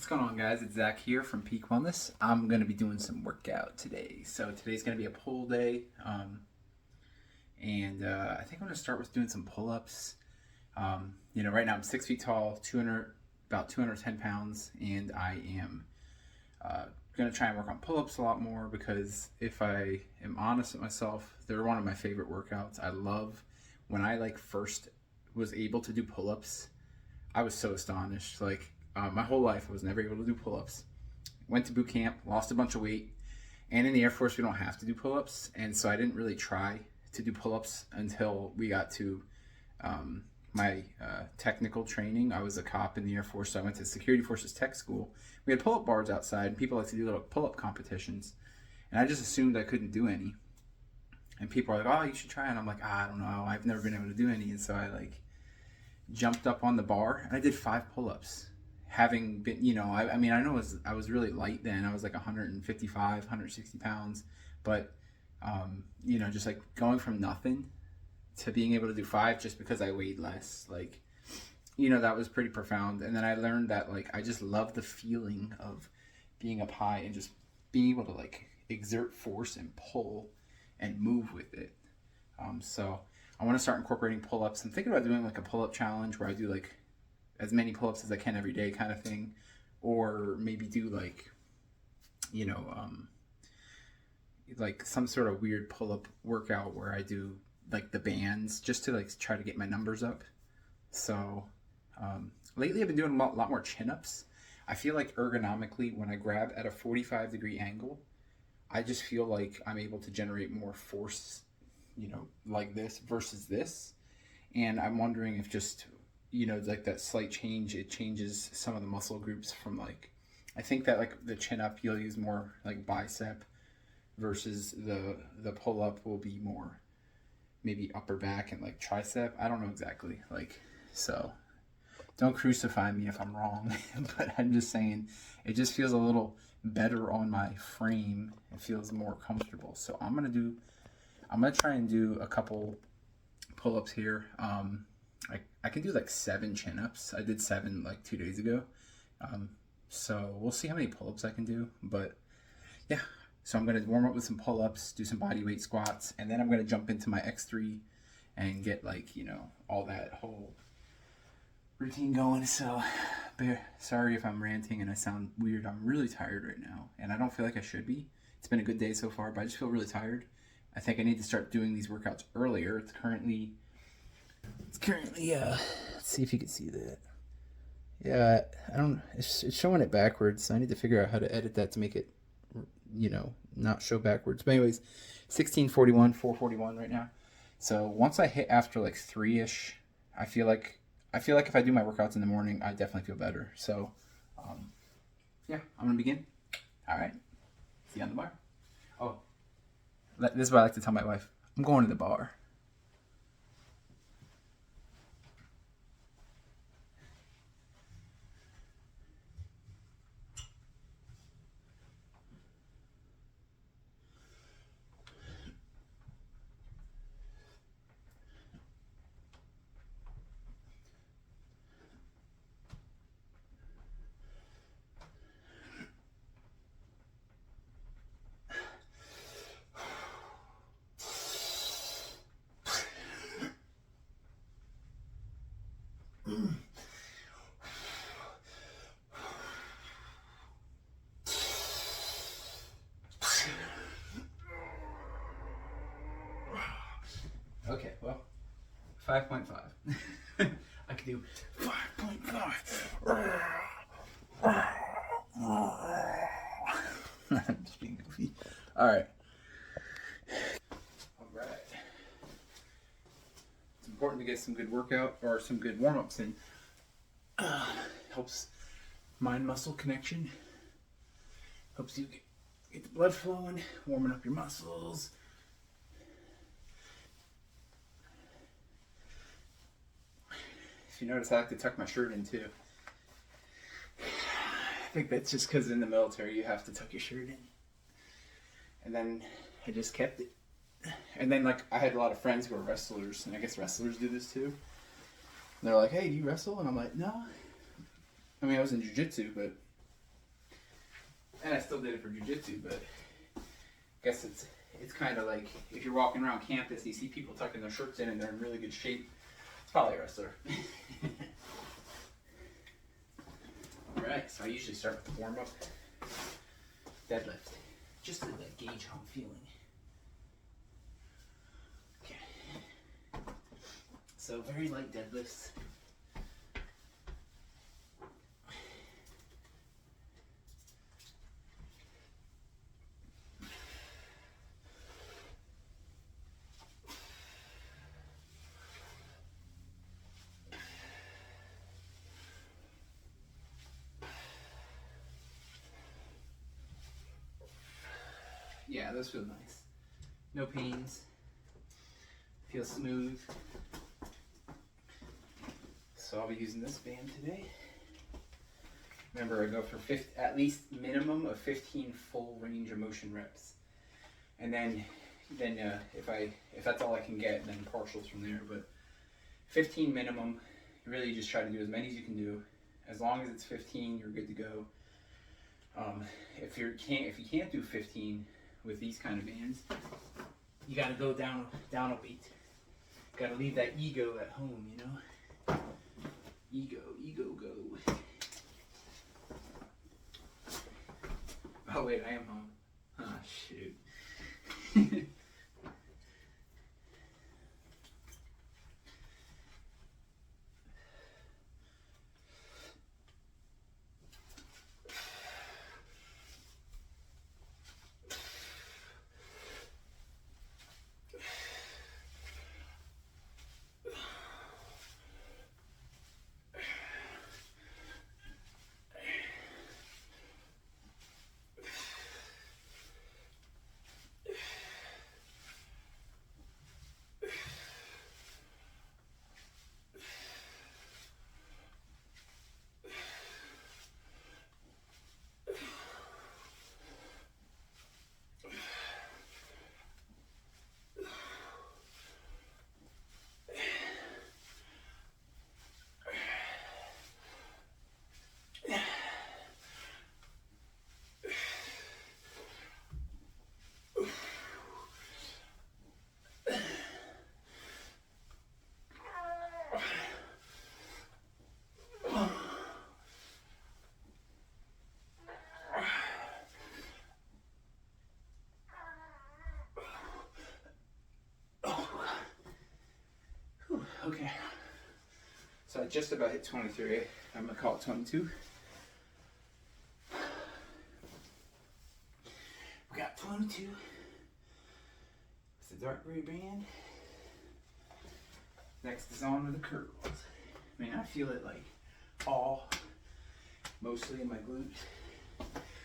What's going on, guys? It's Zach here from Peak Wellness. I'm going to be doing some workout today. So today's going to be a pull day. I think I'm going to start with doing some pull-ups. Right now I'm 6 feet tall, about 210 pounds, and I am going to try and work on pull-ups a lot more because if I am honest with myself, they're one of my favorite workouts. I love when I first was able to do pull-ups. I was so astonished. My whole life I was never able to do pull-ups. Went to boot camp, lost a bunch of weight, and in the Air Force we don't have to do pull-ups, and so I didn't really try to do pull-ups until we got to my technical training. I was a cop in the Air Force, so I went to Security Forces Tech School. We had pull-up bars outside, and people like to do little pull-up competitions, and I just assumed I couldn't do any. And people are like, "Oh, you should try," and I'm like, "I don't know. I've never been able to do any," and so I jumped up on the bar and I did 5 pull-ups. Having been, I know I was really light then. I was 155, 160 pounds, but just going from nothing to being able to do 5 just because I weighed less, that was pretty profound. And then I learned that I just love the feeling of being up high and just being able to exert force and pull and move with it. So I want to start incorporating pull-ups. I'm thinking about doing a pull-up challenge where I do as many pull-ups as I can every day kind of thing, or maybe do some sort of weird pull-up workout where I do the bands just to try to get my numbers up. So lately I've been doing a lot more chin-ups. I feel ergonomically when I grab at a 45-degree angle, I just feel like I'm able to generate more force, like this versus this. And I'm wondering if just that slight change, it changes some of the muscle groups from I think that the chin up you'll use more bicep versus the pull up will be more maybe upper back and tricep. I don't know exactly. So don't crucify me if I'm wrong, but I'm just saying it just feels a little better on my frame. It feels more comfortable. So I'm gonna try and do a couple pull-ups here. I can do 7 chin-ups. I did 7 2 days ago. So we'll see how many pull-ups I can do. But yeah, so I'm going to warm up with some pull-ups, do some body weight squats, and then I'm going to jump into my X3 and get all that whole routine going. So sorry if I'm ranting and I sound weird. I'm really tired right now, and I don't feel like I should be. It's been a good day so far, but I just feel really tired. I think I need to start doing these workouts earlier. It's currently let's see if you can see that. Yeah, it's showing it backwards. So I need to figure out how to edit that to make it not show backwards. But anyways, 1641, 441 right now. So once I hit after 3ish, I feel like if I do my workouts in the morning, I definitely feel better. So yeah, I'm gonna begin. All right, see you on the bar. Oh, this is what I like to tell my wife. I'm going to the bar. Okay, well, 5.5. I can do 5.5. I'm just being goofy. All right. It's important to get some good workout or some good warm-ups in. Helps mind-muscle connection. Helps you get the blood flowing, warming up your muscles. If you notice, I like to tuck my shirt in too. I think that's just because in the military you have to tuck your shirt in. And then I just kept it. And then I had a lot of friends who are wrestlers, and I guess wrestlers do this too. And they're like, "Hey, do you wrestle?" And I'm like, "No." I mean, I was in jiu-jitsu, but And I still did it for jiu-jitsu, but I guess it's kind of like if you're walking around campus, you see people tucking their shirts in and they're in really good shape. It's probably a wrestler. All right, so I usually start with the warm-up deadlift, just to gauge how I'm feeling. Okay. So very light deadlifts. Yeah, those feel nice. No pains. Feels smooth. So I'll be using this band today. Remember, I go for at least minimum of 15 full range of motion reps, and then if that's all I can get, then partials from there. But 15 minimum. You really just try to do as many as you can do. As long as it's 15, you're good to go. If you can't do 15 with these kind of bands, you got to go down a weight. Got to leave that ego at home, you know. Ego, go. Oh wait, I am home. Ah, shoot. Okay, so I just about hit 23. I'm gonna call it 22. We got 22 with the dark gray band. Next is on with the curls. I mean, I feel it like all, mostly in my glutes.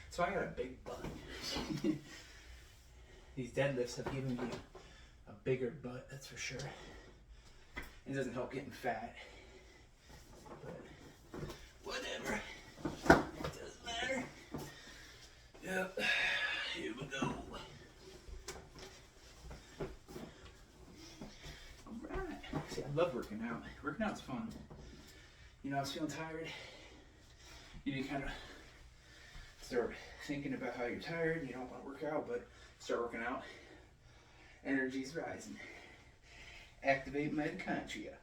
So I got a big butt. These deadlifts have given me a bigger butt, that's for sure. It doesn't help getting fat, but whatever. It doesn't matter. Yep. Here we go. Alright. See, I love working out. Working out's fun. You know, I was feeling tired. You need to kind of start thinking about how you're tired. You don't want to work out, but start working out. Energy's rising. Activate mitochondria.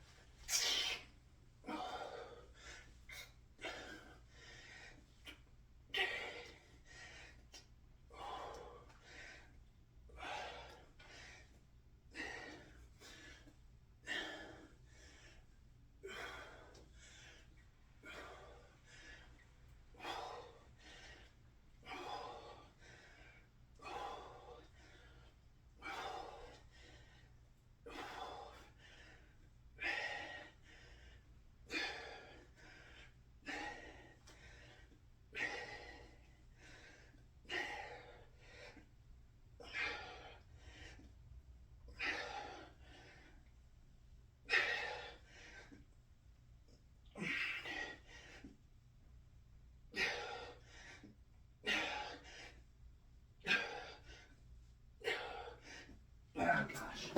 Oh gosh.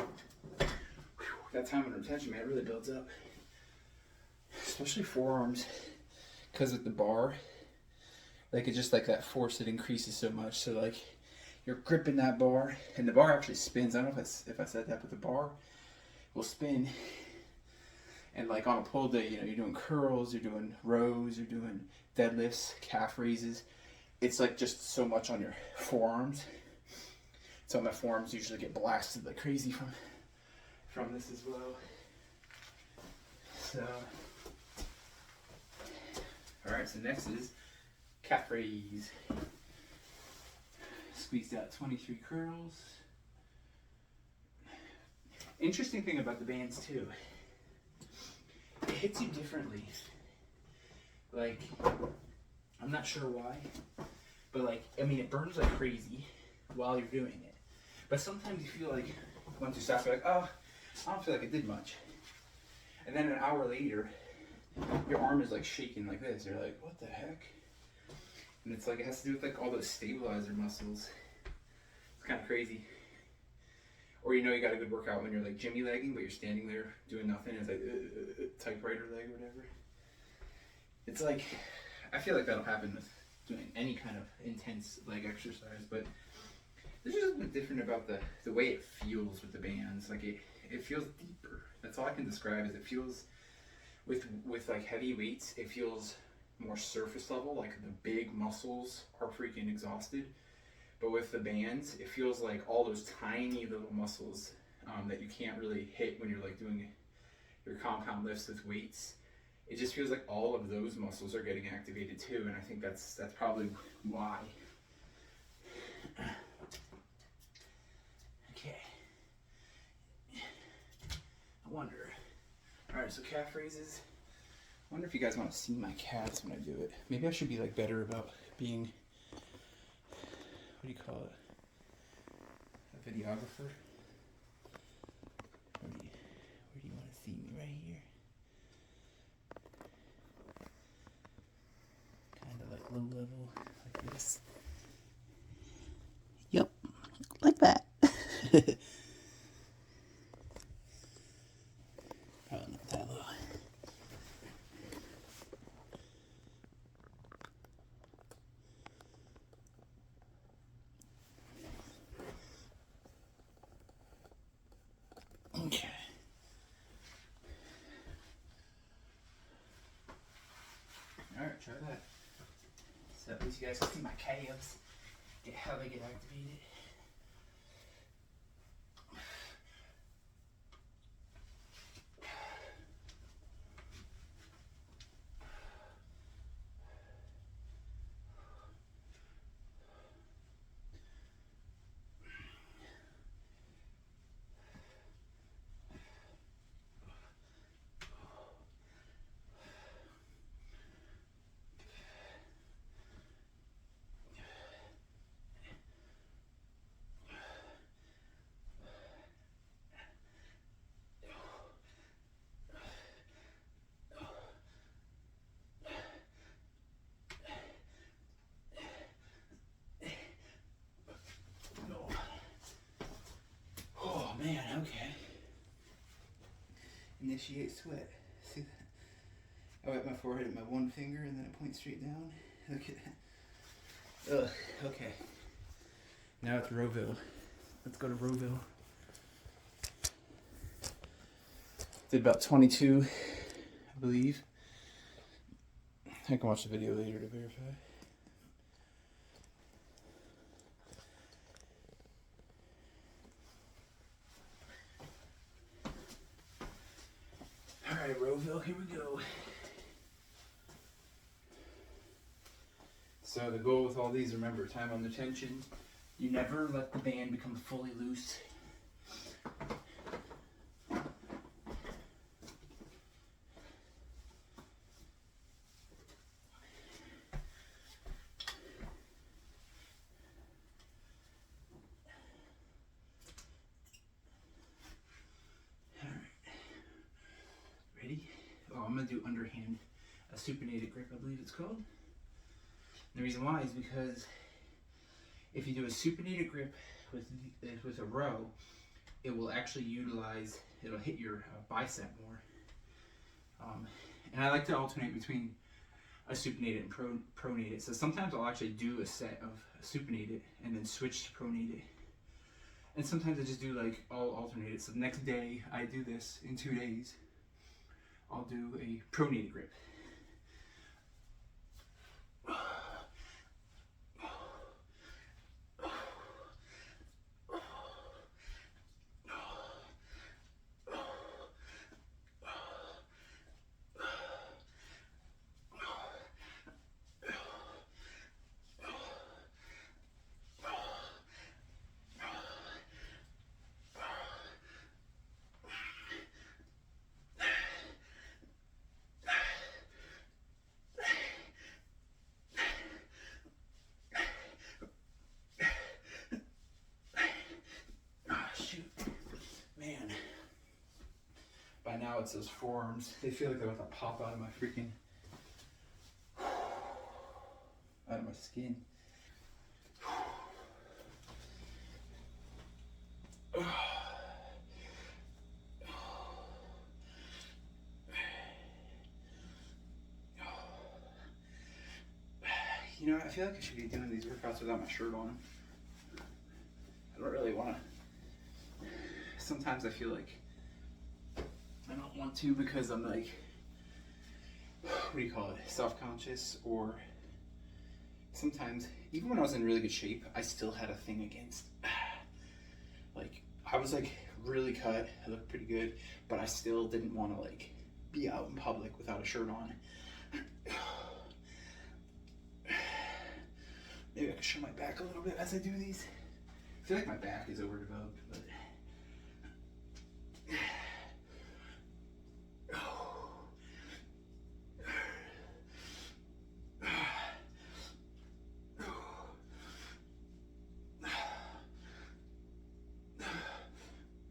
Whew, that time under tension, man, it really builds up. Especially forearms. Because with the bar, Like it's just like that force, it increases so much. So like you're gripping that bar, and the bar actually spins. I don't know if I said that, but the bar will spin. And like on a pull day, you know, you're doing curls, you're doing rows, you're doing deadlifts, calf raises. It's like just so much on your forearms. So my forearms usually get blasted like crazy from this as well. So, all right. So next is calf raise. Squeezed out 23 curls. Interesting thing about the bands too. It hits you differently. Like, I'm not sure why, but like, I mean, it burns like crazy while you're doing it. But sometimes you feel like, once you stop, you're like, oh, I don't feel like it did much. And then an hour later, your arm is like shaking like this. You're like, what the heck? And it's like, it has to do with like all those stabilizer muscles. It's kind of crazy. Or you know you got a good workout when you're like Jimmy legging, but you're standing there doing nothing. It's like typewriter leg or whatever. It's like, I feel like that'll happen with doing any kind of intense leg exercise, but there's just something different about the way it feels with the bands. Like it feels deeper. That's all I can describe. Is it feels with like heavy weights, it feels more surface level. Like the big muscles are freaking exhausted. But with the bands, it feels like all those tiny little muscles that you can't really hit when you're like doing your compound lifts with weights. It just feels like all of those muscles are getting activated too, and I think that's probably why. Okay. I wonder. All right, so calf raises. I wonder if you guys want to see my calves when I do it. Maybe I should be like better about being, what do you call it? A videographer? Where do you want to see me? Right here? Kind of like low level, like this. Yep, like that. Probably not that low. Okay. Alright, try that. So at least you guys can see my calves, get how they get activated. Man, okay. Initiate sweat. See that? I wipe my forehead with my one finger and then it points straight down. Look at that. Ugh, okay. Now it's Rowville. Let's go to Rowville. Did about 22, I believe. I can watch the video later to verify. Alright, Rowville, here we go. So the goal with all these, remember, time under tension. You never let the band become fully loose. I'm going to do underhand, a supinated grip, I believe it's called. And the reason why is because if you do a supinated grip with a row, it will actually utilize, it'll hit your bicep more. And I like to alternate between I supinate it and pronate it. So sometimes I'll actually do a set of supinate it and then switch to pronate it. And sometimes I just do like all alternated. So the next day I do this in 2 days. I'll do a pronated grip. By now it's those forearms. They feel like they're about to pop out of my freaking, out of my skin. You know, I feel like I should be doing these workouts without my shirt on. I don't really want to. Sometimes I feel like I don't want to because I'm like, what do you call it, self-conscious, or sometimes, even when I was in really good shape, I still had a thing against, like, I was like really cut, I looked pretty good, but I still didn't want to like be out in public without a shirt on. Maybe I can show my back a little bit as I do these. I feel like my back is overdeveloped, but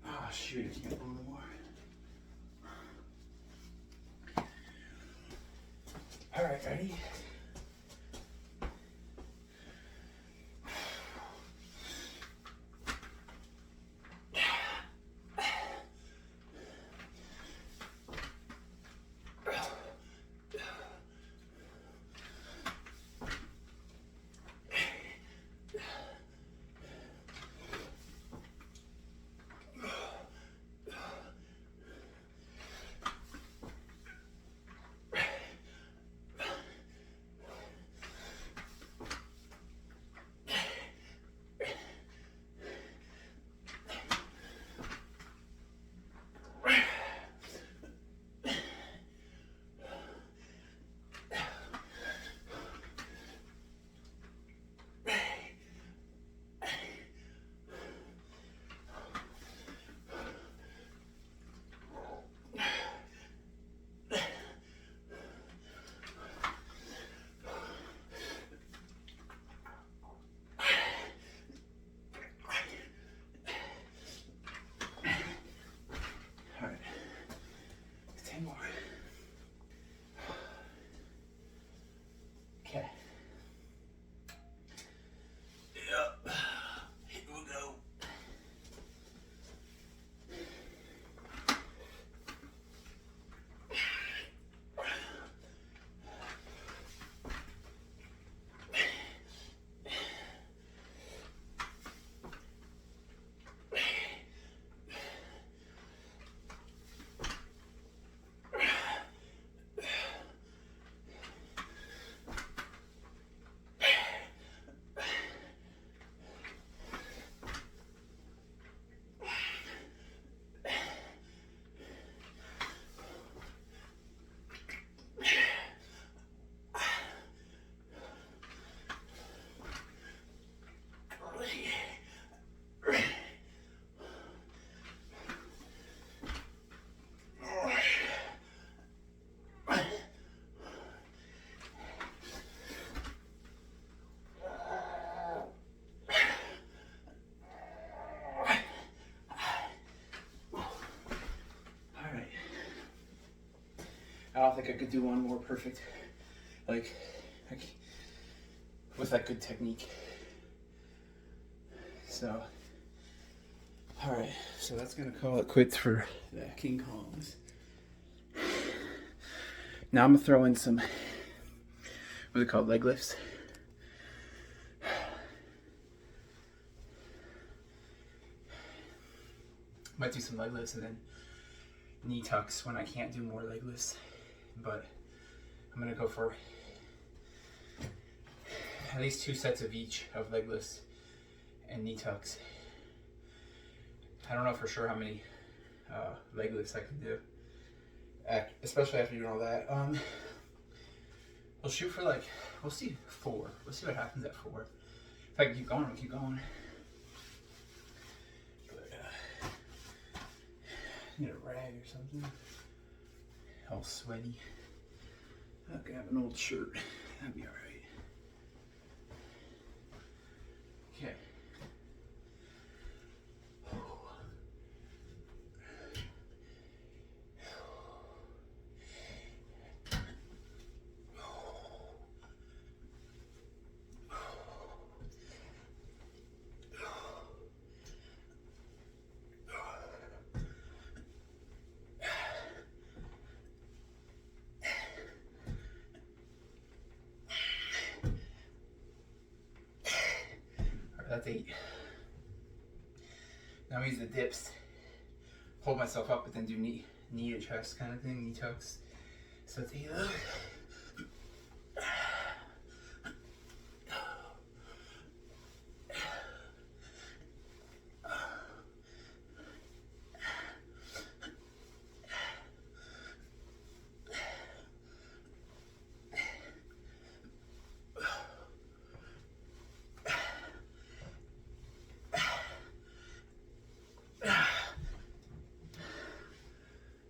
oh shoot, I can't move anymore. All right, ready? Okay. Yep. Here we go. I don't think I could do one more perfect, like with that good technique. So, all right, so that's gonna call it quits for the King Kongs. Now I'm gonna throw in some what's it called, leg lifts. Might do some leg lifts and then knee tucks when I can't do more leg lifts. But I'm gonna go for at least 2 sets of each of leg lifts and knee tucks. I don't know for sure how many leg lifts I can do, especially after doing all that. We'll shoot for like, we'll see 4. We'll see what happens at 4. If I can keep going, we'll keep going. But, need a rag or something. All sweaty. Okay, I have an old shirt. That'd be alright. Okay. That's 8. Now I use the dips, hold myself up, but then do knee to chest kind of thing, knee tucks. So that's 8.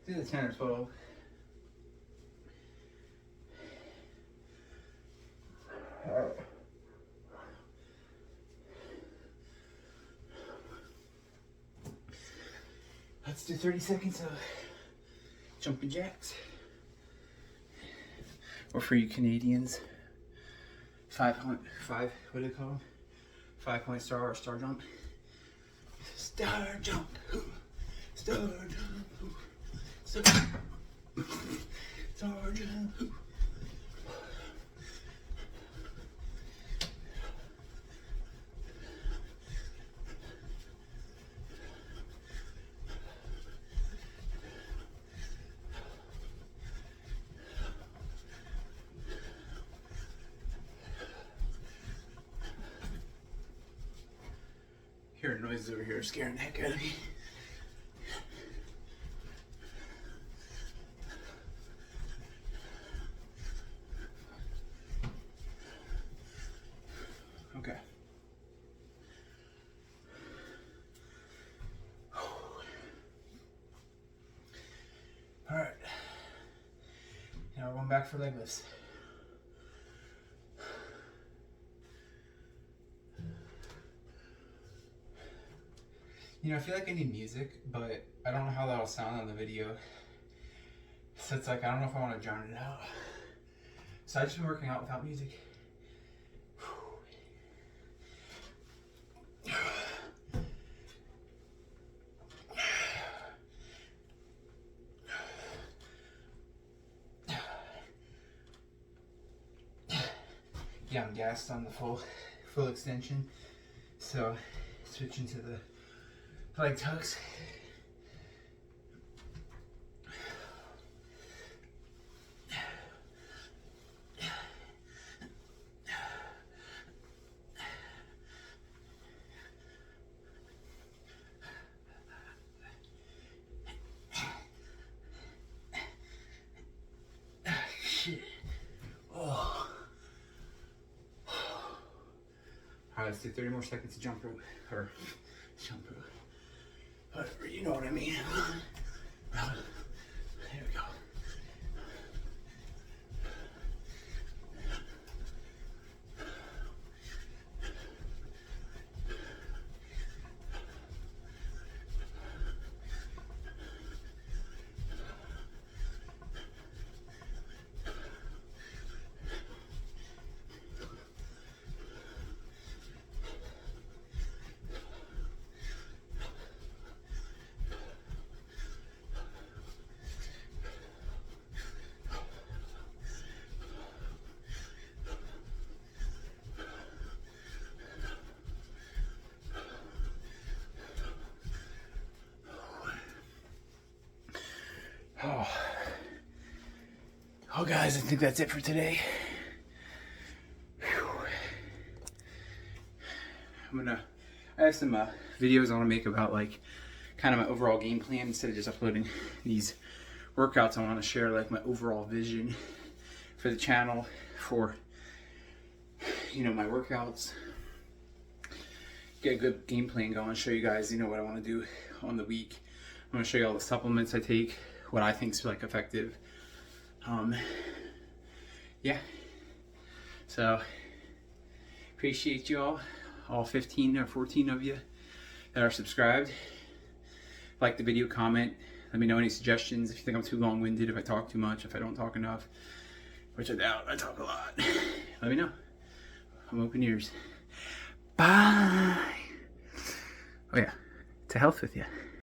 Do the 10 or 12. Let's do 30 seconds of jumping jacks. Or for you Canadians, 5, what do they call them? 5-point star or star jump. Star jump. Star jump. Sergeant. Hearing noises over here scaring the heck out of me. Okay. All right. Now we're going back for leg lifts. You know, I feel like I need music, but I don't know how that'll sound on the video. So it's like, I don't know if I want to drown it out. So I've just been working out without music. Yeah, I'm gassed on the full extension. So switching to the leg tucks. Shit. Oh. Alright, let's do 30 more seconds of jump rope. Or jump rope. Whatever, you know what I mean. There we go. Oh guys, I think that's it for today. Whew. I have some videos I want to make about like kind of my overall game plan instead of just uploading these workouts. I want to share like my overall vision for the channel, for my workouts, get a good game plan going, show you guys what I want to do on the week. I'm going to show you all the supplements I take, what I think is like effective. Yeah, so appreciate you all 15 or 14 of you that are subscribed. Like the video, comment, let me know any suggestions if you think I'm too long-winded, if I talk too much, if I don't talk enough, which I doubt. I talk a lot. Let me know. I'm open ears. Bye. Oh yeah, to health with you.